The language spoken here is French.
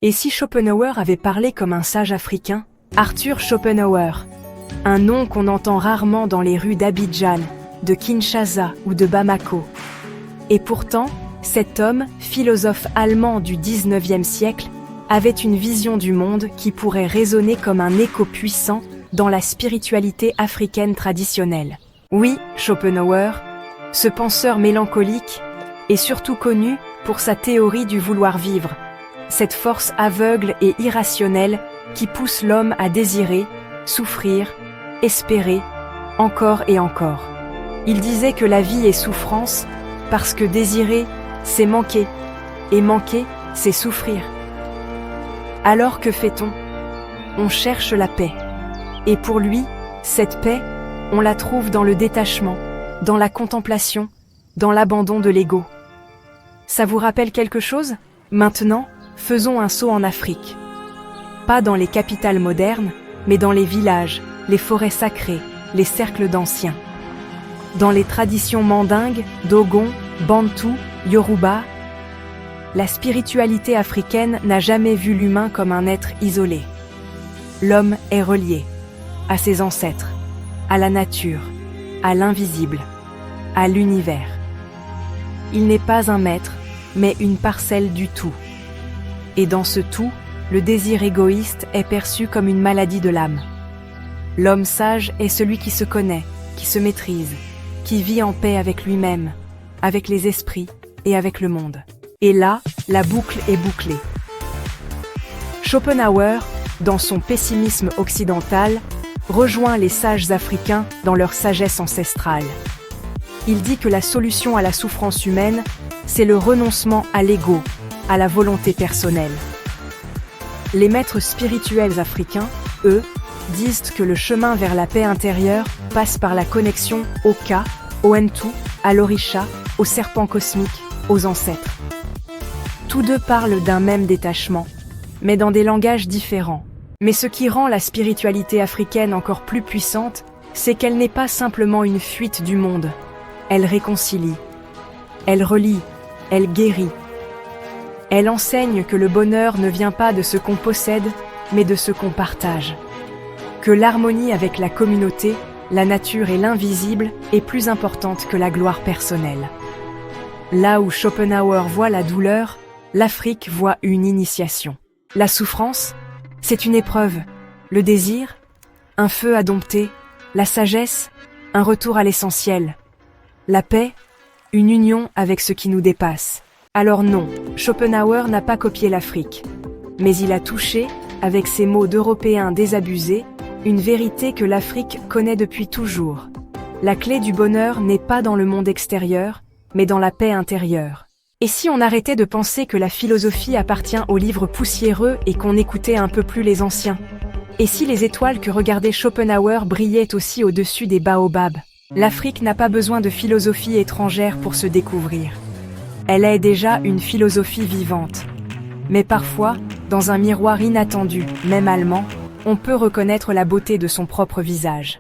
Et si Schopenhauer avait parlé comme un sage africain? Arthur Schopenhauer, un nom qu'on entend rarement dans les rues d'Abidjan, de Kinshasa ou de Bamako. Et pourtant, cet homme, philosophe allemand du XIXe siècle, avait une vision du monde qui pourrait résonner comme un écho puissant dans la spiritualité africaine traditionnelle. Oui, Schopenhauer, ce penseur mélancolique, est surtout connu pour sa théorie du vouloir vivre, cette force aveugle et irrationnelle qui pousse l'homme à désirer, souffrir, espérer, encore et encore. Il disait que la vie est souffrance parce que désirer, c'est manquer, et manquer, c'est souffrir. Alors que fait-on? On cherche la paix. Et pour lui, cette paix, on la trouve dans le détachement, dans la contemplation, dans l'abandon de l'ego. Ça vous rappelle quelque chose? Maintenant, faisons un saut en Afrique. Pas dans les capitales modernes, mais dans les villages, les forêts sacrées, les cercles d'anciens. Dans les traditions mandingues, Dogon, Bantou, Yoruba, la spiritualité africaine n'a jamais vu l'humain comme un être isolé. L'homme est relié à ses ancêtres, à la nature, à l'invisible, à l'univers. Il n'est pas un maître, mais une parcelle du tout. Et dans ce tout, le désir égoïste est perçu comme une maladie de l'âme. L'homme sage est celui qui se connaît, qui se maîtrise, qui vit en paix avec lui-même, avec les esprits et avec le monde. Et là, la boucle est bouclée. Schopenhauer, dans son pessimisme occidental, rejoint les sages africains dans leur sagesse ancestrale. Il dit que la solution à la souffrance humaine, c'est le renoncement à l'ego, à la volonté personnelle. Les maîtres spirituels africains, eux, disent que le chemin vers la paix intérieure passe par la connexion au Ka, au Ntu, à l'Orisha, au serpent cosmique, aux ancêtres. Tous deux parlent d'un même détachement, mais dans des langages différents. Mais ce qui rend la spiritualité africaine encore plus puissante, c'est qu'elle n'est pas simplement une fuite du monde. Elle réconcilie, elle relie, elle guérit. Elle enseigne que le bonheur ne vient pas de ce qu'on possède, mais de ce qu'on partage. Que l'harmonie avec la communauté, la nature et l'invisible est plus importante que la gloire personnelle. Là où Schopenhauer voit la douleur, l'Afrique voit une initiation. La souffrance, c'est une épreuve. Le désir, un feu à dompter. La sagesse, un retour à l'essentiel. La paix, une union avec ce qui nous dépasse. Alors non, Schopenhauer n'a pas copié l'Afrique. Mais il a touché, avec ses mots d'Européens désabusés, une vérité que l'Afrique connaît depuis toujours. La clé du bonheur n'est pas dans le monde extérieur, mais dans la paix intérieure. Et si on arrêtait de penser que la philosophie appartient aux livres poussiéreux et qu'on écoutait un peu plus les anciens? Et si les étoiles que regardait Schopenhauer brillaient aussi au-dessus des baobabs? L'Afrique n'a pas besoin de philosophie étrangère pour se découvrir. Elle est déjà une philosophie vivante. Mais parfois, dans un miroir inattendu, même allemand, on peut reconnaître la beauté de son propre visage.